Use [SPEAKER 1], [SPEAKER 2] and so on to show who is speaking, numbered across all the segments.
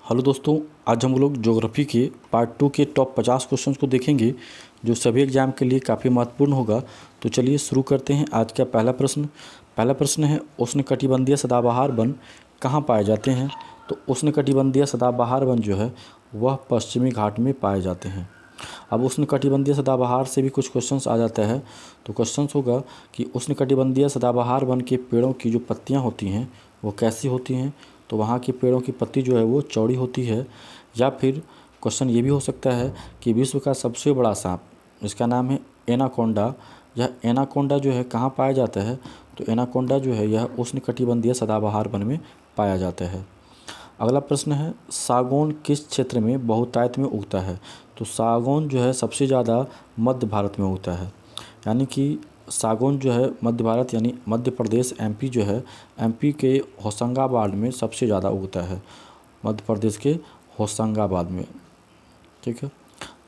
[SPEAKER 1] Hello दोस्तों, आज हम लोग ज्योग्राफी के पार्ट 2 के टॉप 50 क्वेश्चंस को देखेंगे जो सभी एग्जाम के लिए काफ़ी महत्वपूर्ण होगा। तो चलिए शुरू करते हैं। आज का पहला प्रश्न है, उष्णकटिबंधीय सदाबहार वन कहाँ पाए जाते हैं? तो उष्णकटिबंधीय सदाबहार वन जो है वह पश्चिमी घाट में पाए जाते हैं। अब उष्णकटिबंधीय सदाबहार से भी कुछ क्वेश्चंस आ जाता है। तो क्वेश्चंस होगा कि उष्णकटिबंधीय सदाबहार वन के पेड़ों की जो पत्तियाँ होती हैं वो कैसी होती हैं? तो वहाँ के पेड़ों की पत्ती जो है वो चौड़ी होती है। या फिर क्वेश्चन ये भी हो सकता है कि विश्व का सबसे बड़ा सांप, इसका नाम है एनाकोंडा, यह एनाकोंडा जो है कहाँ पाया जाता है? तो एनाकोंडा जो है यह उष्णकटिबंधीय सदाबहार वन में पाया जाता है। अगला प्रश्न है, सागौन किस क्षेत्र में बहुतायत में उगता है? तो सागौन जो है सबसे ज़्यादा मध्य भारत में उगता है। यानी कि सागौन जो है मध्य भारत यानी मध्य प्रदेश एमपी जो है, एमपी के होशंगाबाद में सबसे ज़्यादा उगता है, मध्य प्रदेश के होशंगाबाद में। ठीक है,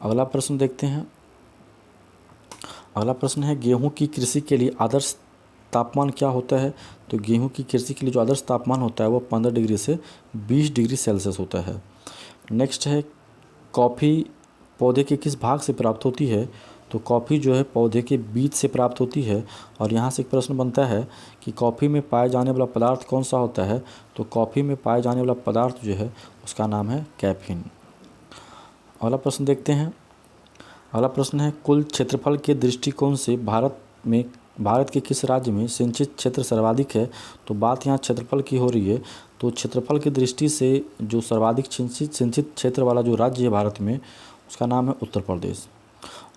[SPEAKER 1] अगला प्रश्न देखते हैं। अगला प्रश्न है, गेहूं की कृषि के लिए आदर्श तापमान क्या होता है? तो गेहूं की कृषि के लिए जो आदर्श तापमान होता है वो 15 डिग्री से 20 डिग्री सेल्सियस होता है। नेक्स्ट है, कॉफ़ी पौधे के किस भाग से प्राप्त होती है? तो कॉफ़ी जो है पौधे के बीज से प्राप्त होती है। और यहाँ से एक प्रश्न बनता है कि कॉफ़ी में पाए जाने वाला पदार्थ कौन सा होता है? तो कॉफ़ी में पाए जाने वाला पदार्थ जो है उसका नाम है कैफीन। अगला प्रश्न देखते हैं। अगला प्रश्न है, कुल क्षेत्रफल के दृष्टिकोण से भारत के किस राज्य में सिंचित क्षेत्र सर्वाधिक है? तो बात यहाँ क्षेत्रफल की हो रही है। तो क्षेत्रफल की दृष्टि से जो सर्वाधिक सिंचित क्षेत्र वाला जो राज्य है भारत में उसका नाम है उत्तर प्रदेश।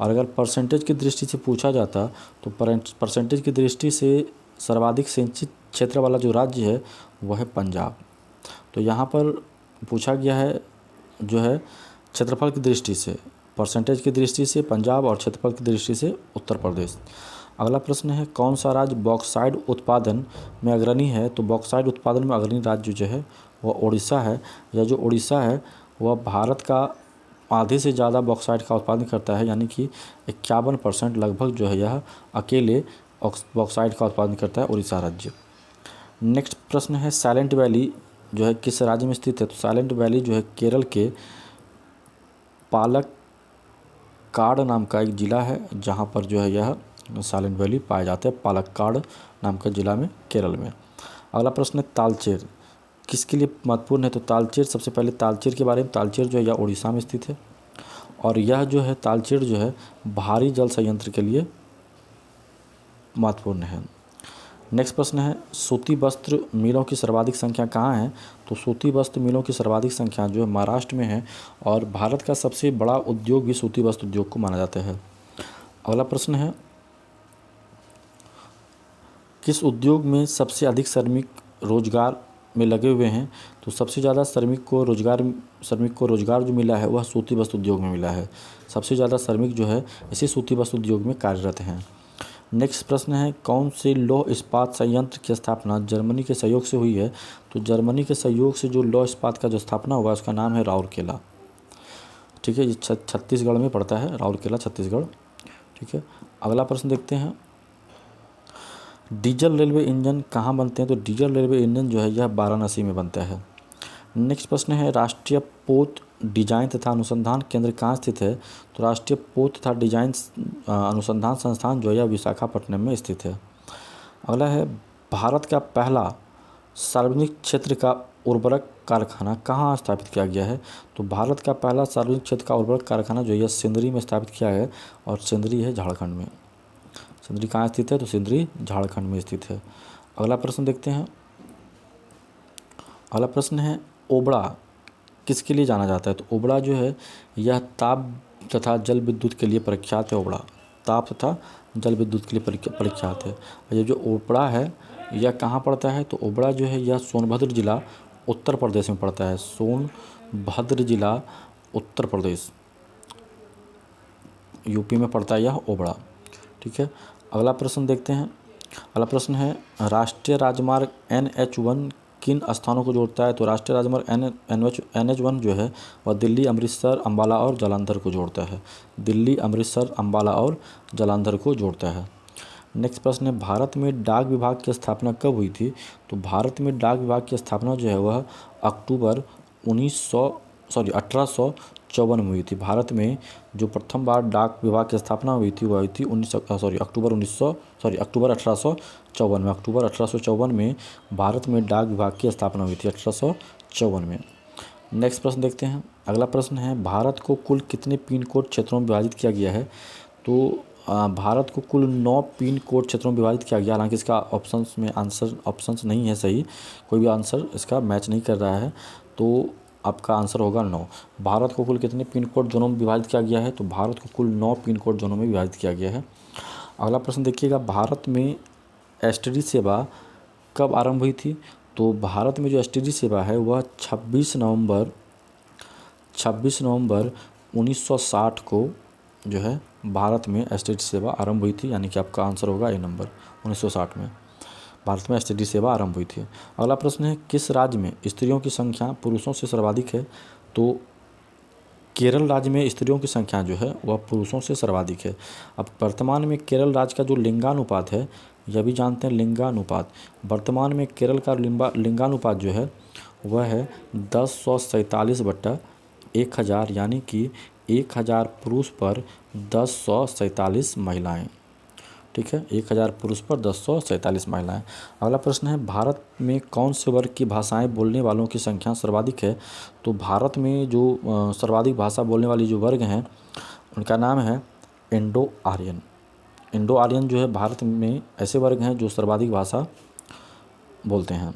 [SPEAKER 1] और अगर परसेंटेज की दृष्टि से पूछा जाता तो परसेंटेज की दृष्टि से सर्वाधिक सिंचित क्षेत्र वाला जो राज्य है वह है पंजाब। तो यहाँ पर पूछा गया है जो है क्षेत्रफल की दृष्टि से, परसेंटेज की दृष्टि से पंजाब और क्षेत्रफल की दृष्टि से उत्तर प्रदेश। अगला प्रश्न है, कौन सा राज्य बॉक्साइट उत्पादन में अग्रणी है? तो बॉक्साइट उत्पादन में अग्रणी राज्य जो है वह उड़ीसा है। यह जो उड़ीसा है वह भारत का आधे से ज़्यादा बॉक्साइट का उत्पादन करता है, यानी कि 51% लगभग जो है यह अकेले बॉक्साइट का उत्पादन करता है उड़ीसा राज्य। नेक्स्ट प्रश्न है, साइलेंट वैली जो है किस राज्य में स्थित है? तो साइलेंट वैली जो है केरल के पालक्काड नाम का एक ज़िला है जहाँ पर जो है यह साइलेंट वैली पाया जाता है, पालक्काड नाम का ज़िला में केरल में। अगला प्रश्न है, तालचेर किसके लिए महत्वपूर्ण है? तो तालचेर, सबसे पहले तालचेर के बारे में, तालचेर जो है यह उड़ीसा में स्थित है और यह जो है तालचेर जो है भारी जल संयंत्र के लिए महत्वपूर्ण है। नेक्स्ट प्रश्न है, सूती वस्त्र मिलों की सर्वाधिक संख्या कहाँ है? तो सूती वस्त्र मिलों की सर्वाधिक संख्या जो है महाराष्ट्र में है और भारत का सबसे बड़ा उद्योग भी सूती वस्त्र उद्योग को माना जाता है। अगला प्रश्न है, किस उद्योग में सबसे अधिक श्रमिक रोजगार में लगे हुए हैं? तो सबसे ज़्यादा श्रमिक को रोजगार जो मिला है वह सूती वस्त्र उद्योग में मिला है। सबसे ज़्यादा श्रमिक जो है इसी सूती वस्त्र उद्योग में कार्यरत हैं। नेक्स्ट प्रश्न है, कौन से लौह इस्पात संयंत्र की स्थापना जर्मनी के सहयोग से हुई है? तो जर्मनी के सहयोग से जो लौह इस्पात का जो स्थापना हुआ उसका नाम है राउरकेला। ठीक है, ये छत्तीसगढ़ में पड़ता है, राउरकेला छत्तीसगढ़। ठीक है, अगला प्रश्न देखते हैं, डीजल रेलवे इंजन कहाँ बनते हैं? तो डीजल रेलवे इंजन जो है यह वाराणसी में बनता है। नेक्स्ट प्रश्न है, राष्ट्रीय पोत डिजाइन तथा अनुसंधान केंद्र कहाँ स्थित है? तो राष्ट्रीय पोत तथा डिजाइन अनुसंधान संस्थान जो है विशाखापट्टनम में स्थित है। अगला है, भारत का पहला सार्वजनिक क्षेत्र का उर्वरक कारखाना कहाँ स्थापित किया गया है? तो भारत का पहला सार्वजनिक क्षेत्र का उर्वरक कारखाना जो है सिंदरी में स्थापित किया है और सिंदरी है झारखंड में। सिंदरी कहाँ स्थित है? तो सिंदरी झारखंड में स्थित है। अगला प्रश्न देखते हैं। अगला प्रश्न है, ओबड़ा किसके लिए जाना जाता है? तो ओबड़ा जो है यह ताप तथा जल विद्युत के लिए प्रख्यात है। ओबड़ा ताप तथा जल विद्युत के लिए प्रख्यात है। ये जो ओबड़ा है यह कहाँ पड़ता है? तो ओबड़ा जो है यह सोनभद्र जिला उत्तर प्रदेश में पड़ता है। सोनभद्र जिला उत्तर प्रदेश यूपी में पड़ता है यह ओबड़ा। ठीक है, अगला प्रश्न देखते हैं। अगला प्रश्न है, राष्ट्रीय राजमार्ग NH1 किन स्थानों को जोड़ता है? तो राष्ट्रीय राजमार्ग NH1 जो है वह दिल्ली, अमृतसर, अम्बाला और जालंधर को जोड़ता है। दिल्ली, अमृतसर, अम्बाला और जालंधर को जोड़ता है। नेक्स्ट प्रश्न है, भारत में डाक विभाग की स्थापना कब हुई थी? तो भारत में डाक विभाग की स्थापना जो है वह अक्टूबर 1854 में हुई थी। भारत में जो प्रथम बार डाक विभाग की स्थापना हुई थी वह हुई थी अक्टूबर 1854 में। अक्टूबर 1854 में भारत में डाक विभाग की स्थापना हुई थी, 1854 में। नेक्स्ट प्रश्न देखते हैं। अगला प्रश्न है, भारत को कुल कितने पिन कोड क्षेत्रों में विभाजित किया गया है? तो भारत को कुल 9 पिन कोड क्षेत्रों में विभाजित किया गया। हालांकि इसका ऑप्शंस नहीं है सही, कोई भी आंसर इसका मैच नहीं कर रहा है, तो आपका आंसर होगा 9। भारत को कुल कितने पिन कोड जोनों में विभाजित किया गया है? तो भारत को कुल 9 पिन कोड जोनों में विभाजित किया गया है। अगला प्रश्न देखिएगा, भारत में एसटीडी सेवा कब आरंभ हुई थी? तो भारत में जो एसटीडी सेवा है वह 26 नवंबर 1960 को जो है भारत में एसटीडी सेवा आरंभ हुई थी, यानी कि आपका आंसर होगा ए नंबर। 1960 में भारत में एसटीडी सेवा आरंभ हुई थी। अगला प्रश्न है, किस राज्य में स्त्रियों की संख्या पुरुषों से सर्वाधिक है? तो केरल राज्य में स्त्रियों की संख्या जो है वह पुरुषों से सर्वाधिक है। अब वर्तमान में केरल राज्य का जो लिंगानुपात है, यह भी जानते हैं लिंगानुपात। वर्तमान में केरल का लिंगानुपात जो है वह है 1047/1000, यानी कि 1000 पुरुष पर 1047 महिलाएं। ठीक है, 1000 पुरुष पर 1047 महिलाएं। अगला प्रश्न है, भारत में कौन से वर्ग की भाषाएं बोलने वालों की संख्या सर्वाधिक है? तो भारत में जो सर्वाधिक भाषा बोलने वाली जो वर्ग हैं उनका नाम है इंडो आर्यन। इंडो आर्यन जो है भारत में ऐसे वर्ग हैं जो सर्वाधिक भाषा बोलते हैं,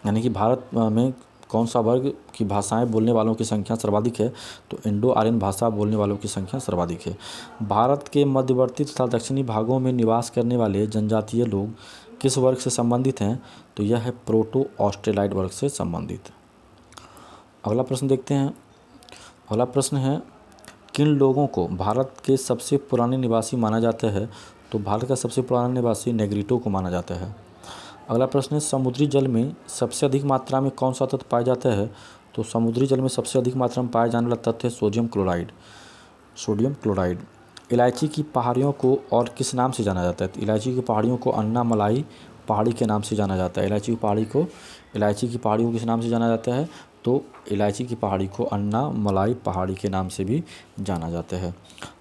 [SPEAKER 1] यानी कि भारत में कौन सा वर्ग की भाषाएं बोलने वालों की संख्या सर्वाधिक है? तो इंडो आर्यन भाषा बोलने वालों की संख्या सर्वाधिक है। भारत के मध्यवर्ती तथा दक्षिणी भागों में निवास करने वाले जनजातीय लोग किस वर्ग से संबंधित हैं? तो यह है प्रोटो ऑस्ट्रेलाइड वर्ग से संबंधित। अगला प्रश्न देखते हैं। अगला प्रश्न है, किन लोगों को भारत के सबसे पुराने निवासी माना जाता है? तो भारत का सबसे पुराना निवासी नेग्रिटो को माना जाता है। अगला प्रश्न है, समुद्री जल में सबसे अधिक मात्रा में कौन सा तत्व पाया जाता है? तो समुद्री जल में सबसे अधिक मात्रा में पाया जाने वाला तत्व है सोडियम क्लोराइड। इलायची की पहाड़ियों को और किस नाम से जाना जाता है? तो इलायची की पहाड़ियों को अन्नामलाई पहाड़ी के नाम से जाना जाता है। इलायची की पहाड़ी को किस नाम से जाना जाता है? तो इलायची की पहाड़ी को अन्नामलाई पहाड़ी के नाम से भी जाना जाता है।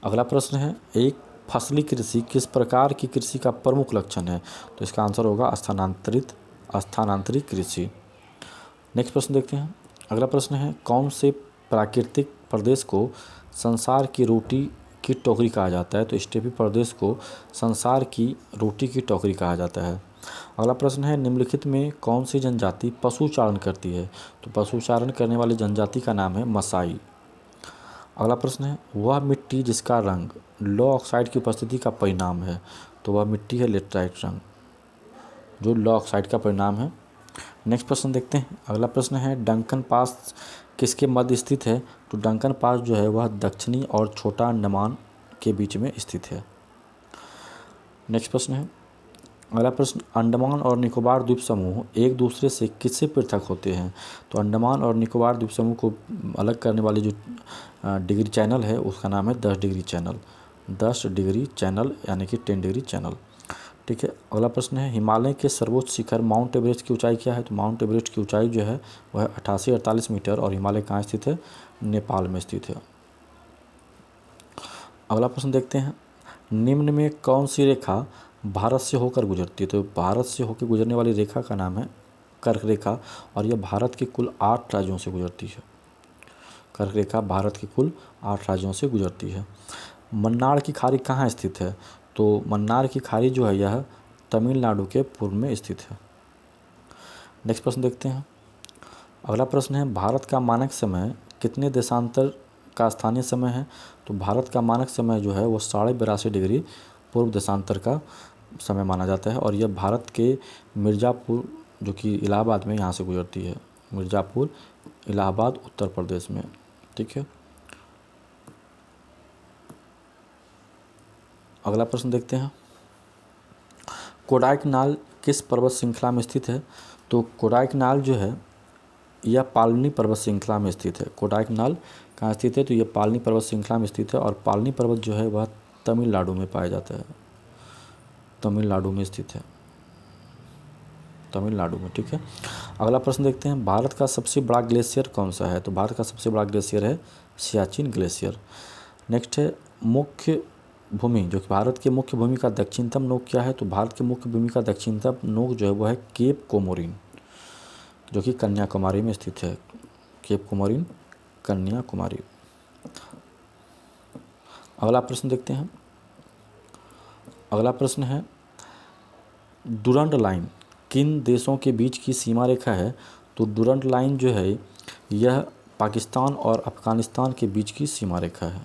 [SPEAKER 1] अगला प्रश्न है, एक फसली कृषि किस प्रकार की कृषि का प्रमुख लक्षण है? तो इसका आंसर होगा स्थानांतरित कृषि। नेक्स्ट प्रश्न देखते हैं। अगला प्रश्न है, कौन से प्राकृतिक प्रदेश को संसार की रोटी की टोकरी कहा जाता है? तो स्टेपी प्रदेश को संसार की रोटी की टोकरी कहा जाता है। अगला प्रश्न है, निम्नलिखित में कौन सी जनजाति पशुचारण करती है? तो पशुचारण करने वाली जनजाति का नाम है मसाई। अगला प्रश्न है, वह मिट्टी जिसका रंग लौ ऑक्साइड की उपस्थिति का परिणाम है? तो वह मिट्टी है लेटराइट रंग, जो लौ ऑक्साइड का परिणाम है। नेक्स्ट प्रश्न देखते हैं। अगला प्रश्न है, डंकन पास किसके मध्य स्थित है? तो डंकन पास जो है वह दक्षिणी और छोटा अंडमान के बीच में स्थित है। नेक्स्ट प्रश्न है। अगला प्रश्न, अंडमान और निकोबार द्वीप समूह एक दूसरे से किससे पृथक होते हैं? तो अंडमान और निकोबार द्वीप समूह को अलग करने वाली जो डिग्री चैनल है उसका नाम है 10 डिग्री चैनल, यानी कि 10 डिग्री चैनल। ठीक है। अगला प्रश्न है, हिमालय के सर्वोच्च शिखर माउंट एवरेस्ट की ऊंचाई क्या है? तो माउंट एवरेस्ट की ऊंचाई जो है वह 8848 मीटर, और हिमालय कहाँ स्थित है? नेपाल में स्थित है। अगला प्रश्न देखते हैं, निम्न में कौन सी रेखा भारत से होकर गुजरती है? तो भारत से होकर गुजरने वाली रेखा का नाम है कर्क रेखा, और यह भारत के कुल 8 राज्यों से गुजरती है। कर्क रेखा भारत के कुल 8 राज्यों से गुजरती है। मन्नार की खाड़ी कहाँ स्थित है? तो मन्नार की खाड़ी जो है यह तमिलनाडु के पूर्व में स्थित है। नेक्स्ट प्रश्न देखते हैं। अगला प्रश्न है, भारत का मानक समय कितने देशांतर का स्थानीय समय है? तो भारत का मानक समय जो है वो 82.5 डिग्री पूर्व देशांतर का समय माना जाता है, और यह भारत के मिर्ज़ापुर जो कि इलाहाबाद में यहाँ से गुजरती है। मिर्ज़ापुर, इलाहाबाद, उत्तर प्रदेश में। ठीक है। अगला प्रश्न देखते हैं, कोडाइकनाल किस पर्वत श्रृंखला में स्थित है? तो कोडाइकनाल जो है यह पालनी पर्वत श्रृंखला में स्थित है। कोडाइकनाल कहाँ स्थित है? तो यह पालनी पर्वत श्रृंखला में स्थित है, और पालनी पर्वत जो है वह तमिलनाडु में पाया जाता है, तमिलनाडु में स्थित है। तमिलनाडु में, ठीक है। अगला प्रश्न देखते हैं, भारत का सबसे बड़ा ग्लेशियर कौन सा है? तो भारत का सबसे बड़ा ग्लेशियर है सियाचिन ग्लेशियर। नेक्स्ट है मुख्य भूमि, जो कि भारत के मुख्य भूमि का दक्षिणतम नोक क्या है? तो भारत के मुख्य भूमि का दक्षिणतम नोक जो है वो है केप कोमोरिन, जो कि कन्याकुमारी में स्थित है। केप कोमोरिन, कन्याकुमारी। अगला प्रश्न देखते हैं, अगला प्रश्न है डुरंड लाइन किन देशों के बीच की सीमा रेखा है? तो डुरंड लाइन जो है यह पाकिस्तान और अफगानिस्तान के बीच की सीमा रेखा है।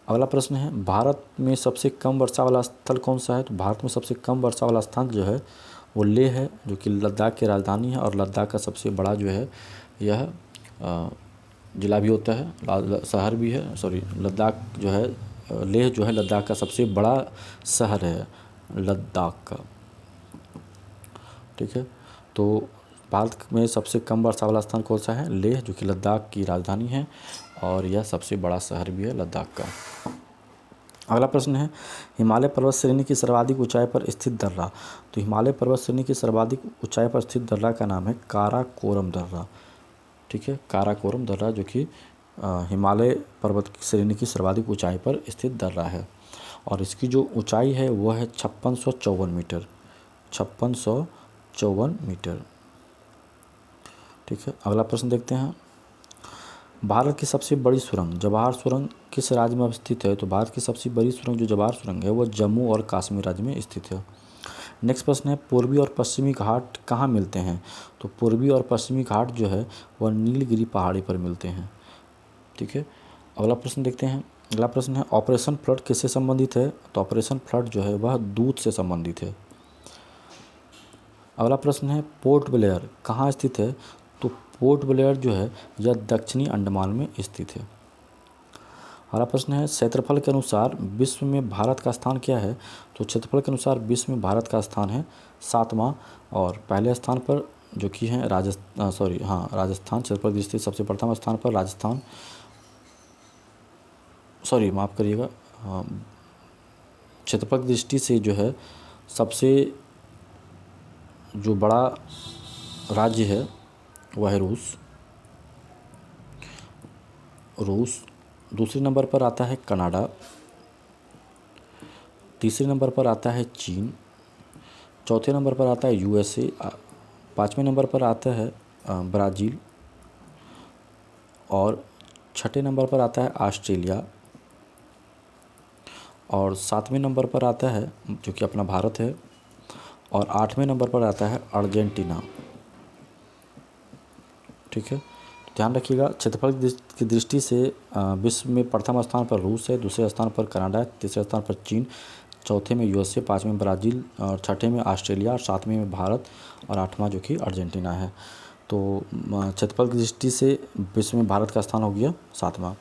[SPEAKER 1] अगला प्रश्न है भारत में सबसे कम वर्षा वाला स्थल कौन सा है? तो भारत में सबसे कम वर्षा वाला स्थान जो है वो लेह है, जो कि लद्दाख की राजधानी है और लद्दाख का सबसे बड़ा जो है यह जिला भी होता है, शहर भी है। सॉरी, लद्दाख जो है, लेह जो है लद्दाख का सबसे बड़ा शहर है लद्दाख का, ठीक है। तो भारत में सबसे कम वर्षा वाला स्थान कौन सा है? लेह, जो कि लद्दाख की राजधानी है और यह सबसे बड़ा शहर भी है लद्दाख का। अगला प्रश्न है हिमालय पर्वत श्रेणी की सर्वाधिक ऊंचाई पर स्थित दर्रा। तो हिमालय पर्वत श्रेणी की सर्वाधिक ऊंचाई पर स्थित दर्रा का नाम है काराकोरम दर्रा, ठीक है। काराकोरम दर्रा जो कि हिमालय पर्वत श्रेणी की सर्वाधिक ऊंचाई पर स्थित दर्रा है और इसकी जो ऊंचाई है वो है 5654 मीटर, 5654 मीटर, ठीक है। अगला प्रश्न देखते हैं, भारत की सबसे बड़ी सुरंग जवाहर सुरंग किस राज्य में स्थित है? तो भारत की सबसे बड़ी सुरंग जो जवाहर सुरंग है वो जम्मू और कश्मीर राज्य में स्थित है। नेक्स्ट प्रश्न है पूर्वी और पश्चिमी घाट कहाँ मिलते हैं? तो पूर्वी और पश्चिमी घाट जो है वह नीलगिरी पहाड़ी पर मिलते हैं, ठीक है। अगला प्रश्न देखते हैं, अगला प्रश्न है ऑपरेशन फ्लड किससे संबंधित है? तो ऑपरेशन फ्लड जो है वह दूध से संबंधित है। अगला प्रश्न है पोर्ट ब्लेयर कहाँ स्थित है? तो पोर्ट ब्लेयर जो है यह दक्षिणी अंडमान में स्थित है। अगला प्रश्न है क्षेत्रफल के अनुसार विश्व में भारत का स्थान क्या है? तो क्षेत्रफल के अनुसार विश्व में भारत का स्थान है 7वां और पहले स्थान पर जो कि है राजस्थान क्षेत्रफल दृष्टि से सबसे प्रथम स्थान पर राजस्थान, माफ़ करिएगा, क्षेत्रफल दृष्टि से जो है सबसे जो बड़ा राज्य है वह है रूस। दूसरे नंबर पर आता है कनाडा, तीसरे नंबर पर आता है चीन, चौथे नंबर पर आता है यूएसए, पाँचवें नंबर पर आता है ब्राज़ील और छठे नंबर पर आता है ऑस्ट्रेलिया और सातवें नंबर पर आता है जो कि अपना भारत है और आठवें नंबर पर आता है अर्जेंटीना, ठीक है। ध्यान रखिएगा क्षेत्रफल की दृष्टि से विश्व में प्रथम स्थान पर रूस है, दूसरे स्थान पर कनाडा, तीसरे स्थान पर चीन, चौथे में यूएसए, पाँचवें में ब्राज़ील और छठे में ऑस्ट्रेलिया और सातवें में भारत और आठवां जो कि अर्जेंटीना है। तो क्षेत्रफल की दृष्टि से विश्व में भारत का स्थान हो गया 7वां।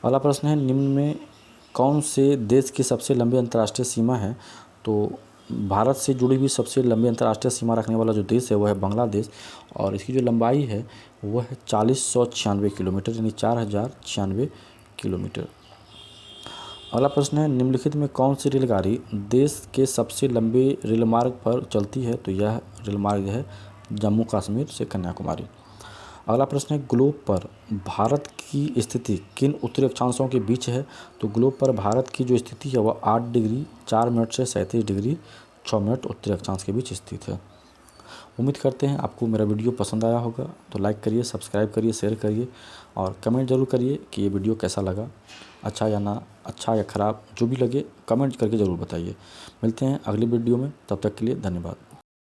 [SPEAKER 1] अगला प्रश्न है निम्न में कौन से देश की सबसे लंबी अंतर्राष्ट्रीय सीमा है? तो भारत से जुड़ी हुई सबसे लंबी अंतर्राष्ट्रीय सीमा रखने वाला जो देश है वह है बांग्लादेश और इसकी जो लंबाई है वह है 4096 किलोमीटर, यानी 4096 किलोमीटर। अगला प्रश्न है निम्नलिखित में कौन सी रेलगाड़ी देश के सबसे लंबे रेलमार्ग पर चलती है? तो यह रेलमार्ग है जम्मू कश्मीर से कन्याकुमारी। अगला प्रश्न है ग्लोब पर भारत की स्थिति किन उत्तरी अक्षांशों के बीच है? तो ग्लोब पर भारत की जो स्थिति है वह 8 डिग्री 4 मिनट से 37 डिग्री 6 मिनट उत्तरी अक्षांश के बीच स्थित है। उम्मीद करते हैं आपको मेरा वीडियो पसंद आया होगा, तो लाइक करिए, सब्सक्राइब करिए, शेयर करिए और कमेंट ज़रूर करिए कि ये वीडियो कैसा लगा, अच्छा या ख़राब, जो भी लगे कमेंट करके ज़रूर बताइए। मिलते हैं अगली वीडियो में, तब तक के लिए धन्यवाद।